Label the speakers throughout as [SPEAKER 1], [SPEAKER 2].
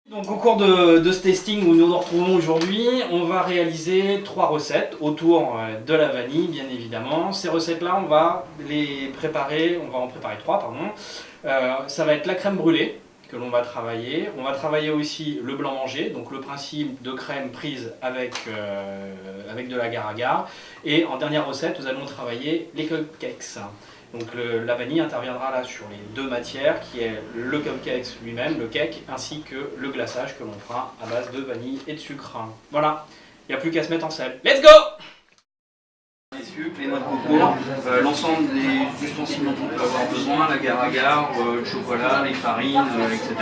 [SPEAKER 1] Donc au cours de ce testing où nous nous retrouvons aujourd'hui, on va réaliser 3 recettes autour de la vanille bien évidemment. Ces recettes-là, on va les préparer, on va en préparer 3 pardon. Ça va être la crème brûlée que l'on va travailler. On va travailler aussi le blanc mangé, donc le principe de crème prise avec de l'agar-agar. Et en dernière recette, nous allons travailler les cupcakes. Donc la vanille interviendra là sur les 2 matières, qui est le cupcake lui-même, le cake, ainsi que le glaçage que l'on fera à base de vanille et de sucre. Voilà, il n'y a plus qu'à se mettre en selle. Let's go! Les sucres, les noix de coco, l'ensemble des ustensiles dont on peut avoir besoin, l'agar-agar, le chocolat, les farines, etc.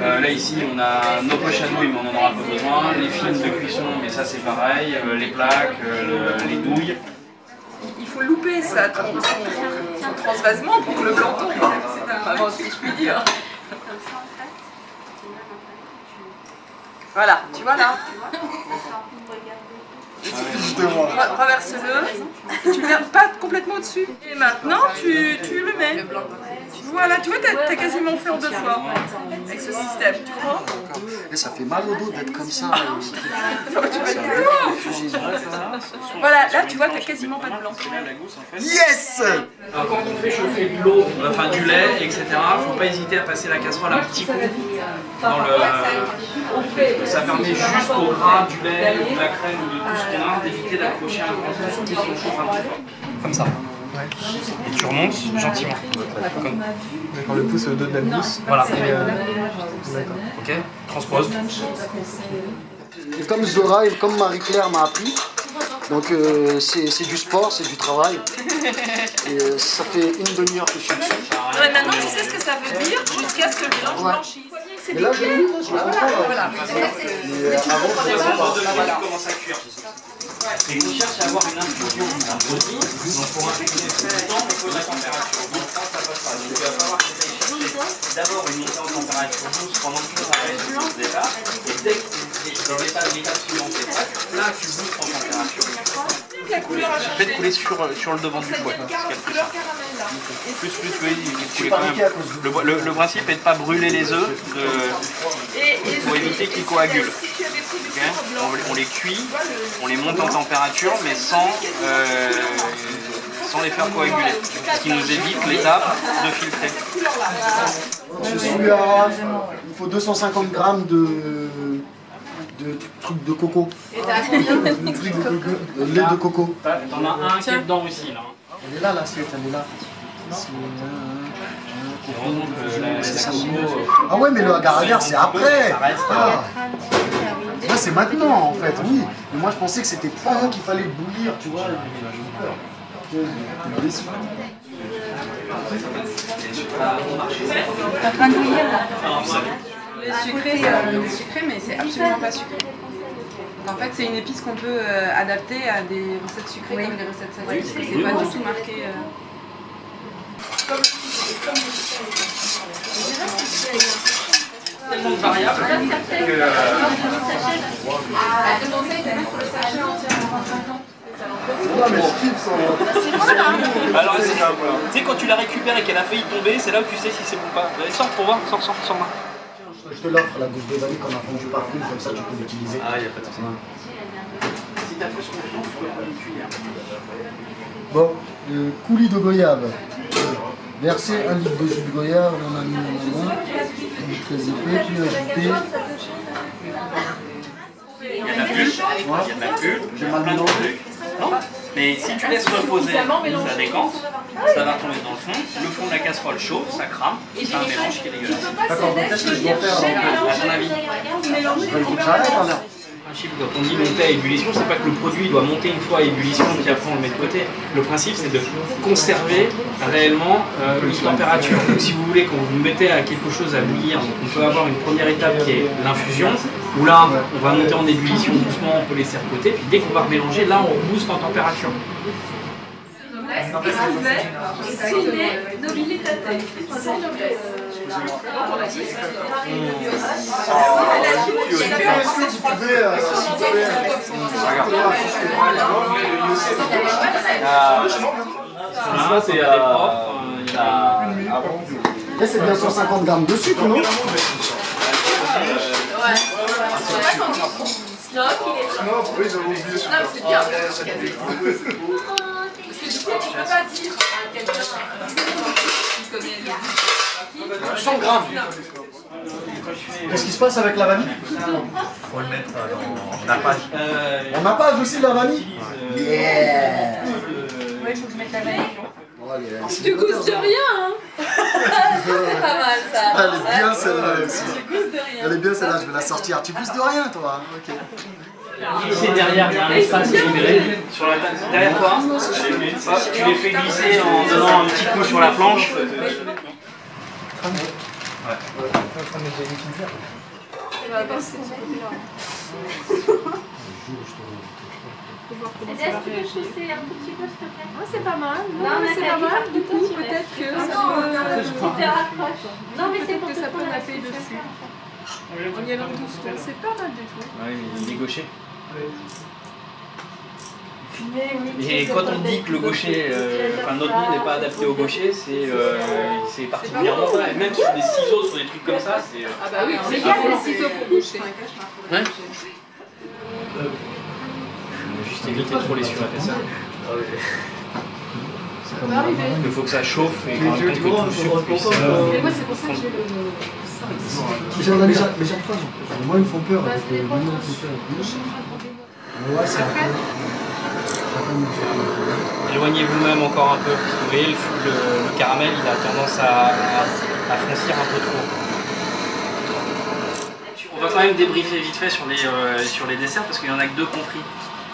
[SPEAKER 1] Là ici on a nos poches à nouilles mais on n'en aura pas besoin, les films de cuisson mais ça c'est pareil, les plaques, les douilles.
[SPEAKER 2] Il faut louper ça, son transvasement pour que le blanc tombe, si je puis dire. Voilà, tu vois là. Reverse-le, tu le mets pas complètement au-dessus. Et maintenant, tu le mets. Voilà, tu vois, t'as quasiment fait en 2 fois avec ce système, tu vois.
[SPEAKER 3] Et ça fait mal au dos d'être comme ça.
[SPEAKER 2] Voilà, là, tu vois, t'as quasiment pas de blanc.
[SPEAKER 3] Yes!
[SPEAKER 1] Alors quand on fait chauffer de l'eau, enfin du lait, etc., faut pas hésiter à passer la casserole un petit coup dans le... Ça permet juste au gras du lait, ou de la crème ou de tout ce qu'on a d'éviter d'accrocher un grand coup, surtout si on chauffe un petit peu. Comme ça. Ouais. Et tu remontes gentiment. Comme...
[SPEAKER 3] Quand le pouce est au dos de la mousse.
[SPEAKER 1] Voilà.
[SPEAKER 3] D'accord.
[SPEAKER 1] Ok, transpose.
[SPEAKER 3] Et comme Zora et comme Marie-Claire m'a appris, donc c'est du sport, c'est du travail. Et ça fait une demi-heure que je suis dessus.
[SPEAKER 2] Ouais, maintenant, tu sais ce que ça veut dire jusqu'à ce que le mélange blanchisse.
[SPEAKER 3] Mais là, je l'ai
[SPEAKER 2] Voilà.
[SPEAKER 3] Mais avant,
[SPEAKER 1] On commence à cuire. Et on cherche à avoir une infusion d'un produit, donc pour infuser plus de temps, il faut de la température. Donc ça passe pas. Donc il va falloir que tu ailles chercher d'abord une montée en température douce pendant que tu travailles sur ce départ, et dès que l'étape suivante est prête, là tu boostes en température. Faites couler sur le devant du fouet, c'est ce qu'il y a de plus simple. Plus, oui, il fait couler quand même. Le principe est de ne pas brûler les œufs pour éviter qu'ils coagulent. Okay. On les cuit, on les monte en température, mais sans les faire coaguler, ce qui nous évite l'étape de filtrer.
[SPEAKER 3] je suis à... Il faut 250 grammes de trucs de coco.
[SPEAKER 2] Et t'as combien de
[SPEAKER 3] De lait de coco.
[SPEAKER 1] T'en as un qui est dedans aussi, là.
[SPEAKER 3] Elle est là, l'assiette, elle est là. Ah ouais, mais le agar-agar, c'est après. Ouais, c'est maintenant, en fait, oui. Mais moi, je pensais que c'était pas qu'il fallait bouillir, tu vois.
[SPEAKER 2] T'es en train de bouillir là. Le sucré, mais c'est absolument pas sucré. En fait, c'est une épice qu'on peut adapter à des recettes sucrées comme des recettes salées, parce que c'est pas du tout marqué.
[SPEAKER 1] Tellement de variables que... Alors, tu sais, quand tu la récupères et qu'elle a failli tomber, c'est là où tu sais si c'est bon ou pas. Allez, sors pour voir, sors moi.
[SPEAKER 3] Je te l'offre, la gousse de vanille qu'on a fondu parfum, comme ça tu peux l'utiliser.
[SPEAKER 1] Ah, il n'y a pas de souci. Si t'as plus confiance, tu peux prendre une cuillère.
[SPEAKER 3] Bon, le coulis de goyave. Verser 1 litre de jus de goyave, on a mis très épais, puis ajouter.
[SPEAKER 1] Il y a de la bulle, j'ai mal plein de trucs. Non, mais si tu laisses reposer, ça décante, ça va tomber dans le fond de la casserole chaud, ça crame, c'est un mélange qui est dégueulasse.
[SPEAKER 3] D'accord, donc qu'est-ce que je dois faire
[SPEAKER 1] À ton avis?
[SPEAKER 3] Il faut que j'arrête alors.
[SPEAKER 1] Quand on dit monter à ébullition, c'est pas que le produit doit monter une fois à ébullition puis après on le met de côté. Le principe c'est de conserver réellement une température. Donc si vous voulez, quand vous mettez à quelque chose à bouillir, donc on peut avoir une première étape qui est l'infusion, où là on va monter en ébullition doucement, on peut laisser de côté, puis dès qu'on va mélanger, là on booste en température.
[SPEAKER 3] C'est bien 150 grammes de sucre, non?
[SPEAKER 4] Snob, oui, j'avais oublié celui-là.
[SPEAKER 2] Non, c'est bien. Parce que du coup, tu peux pas dire à quelqu'un qui connaît le
[SPEAKER 3] 100 grammes. Qu'est-ce qui se passe avec la vanille?
[SPEAKER 5] Faut le mettre dans nappage.
[SPEAKER 3] On n'a pas aussi de la vanille? Yeah.
[SPEAKER 2] Oui, il faut que je mette la vanille.
[SPEAKER 6] Tu gousses de rien, hein.
[SPEAKER 2] C'est pas mal ça.
[SPEAKER 3] Elle est bien celle-là aussi.
[SPEAKER 2] Tu gousses de rien.
[SPEAKER 3] Elle est bien celle-là, je vais la sortir. Tu gousses de rien toi? Ok.
[SPEAKER 1] Glisser derrière, il y a un espace libéré sur la table. Derrière toi, hop, tu les fais glisser en donnant un petit coup sur la planche.
[SPEAKER 6] Est-ce que tu peux chausser un tout petit peu, s'il te plaît?
[SPEAKER 2] Ah, c'est pas mal.
[SPEAKER 6] Non, mais c'est pas mal.
[SPEAKER 2] Du coup, peut-être que ça
[SPEAKER 6] Tu te raccroches. Non, mais c'est pour
[SPEAKER 2] que
[SPEAKER 6] te
[SPEAKER 2] ça peut
[SPEAKER 6] prendre la
[SPEAKER 2] napper dessus. On y a doucement, c'est pas mal du tout.
[SPEAKER 1] Oui, mais il est gaucher.
[SPEAKER 6] Mais oui,
[SPEAKER 1] Et quand on dit que le gaucher, enfin notre nid n'est pas adapté au gaucher, c'est particulièrement vrai. Et même sur des ciseaux, sur des trucs comme ça, c'est.
[SPEAKER 2] Ah bah oui,
[SPEAKER 6] Mais
[SPEAKER 2] c'est
[SPEAKER 6] il y a
[SPEAKER 2] pas
[SPEAKER 6] des
[SPEAKER 2] des ciseaux pour boucher.
[SPEAKER 1] Ouais. Juste éviter trop les surépaisseurs. Il faut que ça chauffe et qu'en même temps que tout le sucre puisse.
[SPEAKER 2] Mais moi, c'est pour ça que j'ai le.
[SPEAKER 3] Mais j'en pas. Moi, ils me font peur. Avec le nom, ils me font peur. Ouais, c'est un peu.
[SPEAKER 1] Éloignez-vous-même encore un peu, parce que vous voyez, le caramel, il a tendance à foncir un peu trop. On va quand même débriefer vite fait sur les desserts, parce qu'il n'y en a que 2 compris.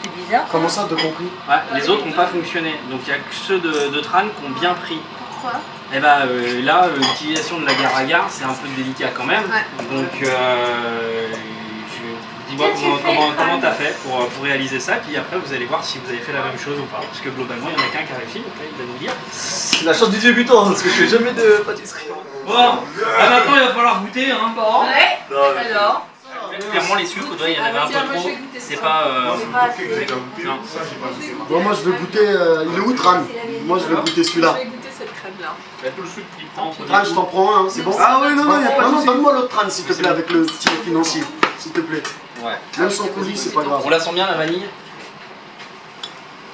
[SPEAKER 7] C'est bizarre.
[SPEAKER 3] Comment ça, de compris?
[SPEAKER 1] Ouais, les autres n'ont pas fonctionné, donc il n'y a que ceux de Tran qui ont bien pris.
[SPEAKER 2] Pourquoi?
[SPEAKER 1] Et bah là, l'utilisation de l'agar-agar, c'est un peu délicat quand même.
[SPEAKER 2] Ouais.
[SPEAKER 1] Donc dis-moi comment t'as fait pour réaliser ça, puis après vous allez voir si vous avez fait la même chose ou pas. Parce que globalement, il n'y en a qu'un qui a réussi, donc là il va nous dire.
[SPEAKER 5] C'est la chance du débutant, parce que je fais jamais de pâtisserie.
[SPEAKER 1] Bon, maintenant il va falloir goûter, hein.
[SPEAKER 2] Bon. Ouais. Alors.
[SPEAKER 1] Clairement les sucres, il y en avait un peu trop. C'est pas. Non.
[SPEAKER 3] Bon, moi, je vais goûter. Il est où, Tran? Moi, je vais goûter celui-là.
[SPEAKER 2] Je vais goûter cette crème-là.
[SPEAKER 1] Tout le sucre qu'il prend.
[SPEAKER 3] Tran, je t'en prends un, hein, c'est bon?
[SPEAKER 5] Ah oui, non, il n'y a pas de
[SPEAKER 3] Non,
[SPEAKER 5] souci.
[SPEAKER 3] donne-moi l'autre Tran, s'il te plaît, avec le petit financier. S'il te plaît.
[SPEAKER 1] Ouais.
[SPEAKER 3] Même sans coulis, c'est pas grave.
[SPEAKER 1] On la sent bien la vanille.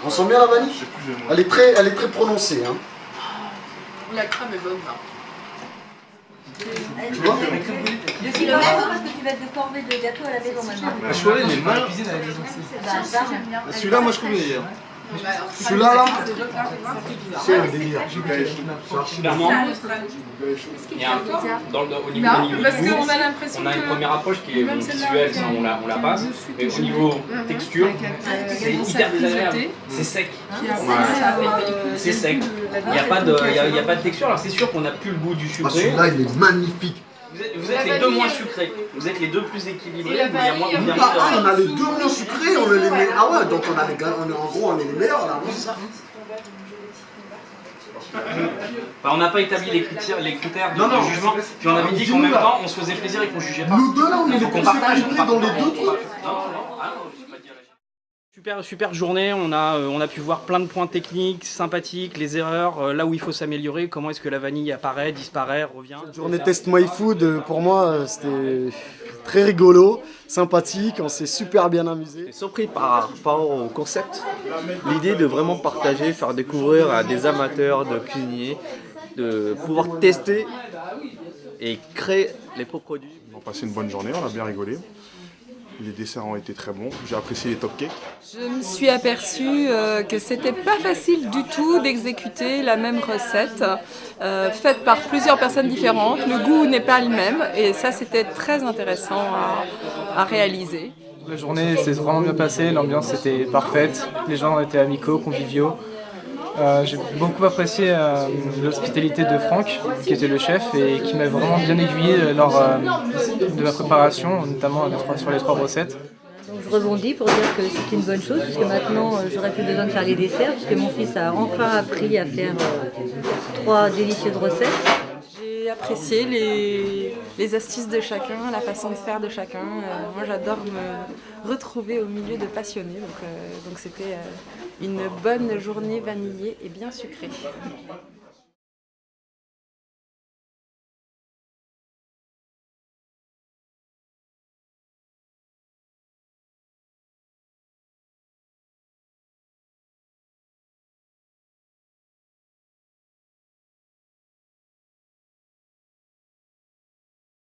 [SPEAKER 3] On sent bien la vanille? Elle est très prononcée. Hein.
[SPEAKER 2] La crème est bonne là.
[SPEAKER 3] Tu vois?
[SPEAKER 7] Je suis le même parce que tu vas te corvée de gâteau à la maison maintenant.
[SPEAKER 5] La chouette, il est mal.
[SPEAKER 7] Bah, ça,
[SPEAKER 5] Celui-là, moi je trouve meilleur.
[SPEAKER 3] Celui-là, là?
[SPEAKER 2] C'est
[SPEAKER 3] un délire.
[SPEAKER 1] Clairement, il y a au niveau
[SPEAKER 2] Non,
[SPEAKER 1] du
[SPEAKER 2] parce
[SPEAKER 1] goût,
[SPEAKER 2] qu'on a l'impression
[SPEAKER 1] on a une
[SPEAKER 2] que
[SPEAKER 1] première approche qui est
[SPEAKER 2] même celle-là,
[SPEAKER 1] visuelle, ça on la passe, mais au niveau texture, c'est hyper désagréable, c'est sec. C'est sec. Il n'y a pas de texture, alors c'est sûr qu'on n'a plus le goût du
[SPEAKER 3] Ah,
[SPEAKER 1] sucré.
[SPEAKER 3] celui-là, il est magnifique.
[SPEAKER 1] Vous êtes les deux moins sucrés, vous êtes les deux plus équilibrés, mais il y a moins bien
[SPEAKER 3] Ah, on a les deux moins sucrés, on est les meilleurs. Ah ouais, donc en gros, on est les meilleurs là, c'est ça?
[SPEAKER 1] On n'a pas établi les critères de
[SPEAKER 3] Non,
[SPEAKER 1] jugement, puis on avait dit qu'en même temps on se faisait plaisir et qu'on jugeait pas.
[SPEAKER 3] Nous deux là, on est les
[SPEAKER 1] Faut
[SPEAKER 3] plus
[SPEAKER 1] qu'on partage,
[SPEAKER 3] équilibrés dans les deux trucs.
[SPEAKER 1] Super journée, on a pu voir plein de points techniques, sympathiques, les erreurs, là où il faut s'améliorer, comment est-ce que la vanille apparaît, disparaît, revient.
[SPEAKER 3] Journée Test My Food, pour moi, c'était très rigolo, sympathique, on s'est super bien amusé.
[SPEAKER 5] Surpris par rapport au concept, l'idée de vraiment partager, faire découvrir à des amateurs de cuisiniers, de pouvoir tester et créer les propres produits.
[SPEAKER 4] On a passé une bonne journée, on a bien rigolé. Les desserts ont été très bons, j'ai apprécié les top cakes.
[SPEAKER 8] Je me suis aperçue que c'était pas facile du tout d'exécuter la même recette, faite par plusieurs personnes différentes. Le goût n'est pas le même et ça c'était très intéressant à réaliser.
[SPEAKER 9] La journée s'est vraiment bien passée, l'ambiance était parfaite, les gens étaient amicaux, conviviaux. J'ai beaucoup apprécié l'hospitalité de Franck, qui était le chef et qui m'a vraiment bien aiguillé lors de la préparation, notamment sur les 3 recettes.
[SPEAKER 7] donc je rebondis pour dire que c'est une bonne chose, parce que maintenant j'aurais plus besoin de faire les desserts, puisque mon fils a enfin appris à faire 3 délicieuses recettes.
[SPEAKER 8] J'ai apprécié les astuces de chacun, la façon de faire de chacun. Moi j'adore me retrouver au milieu de passionnés, donc c'était une bonne journée vanillée et bien sucrée.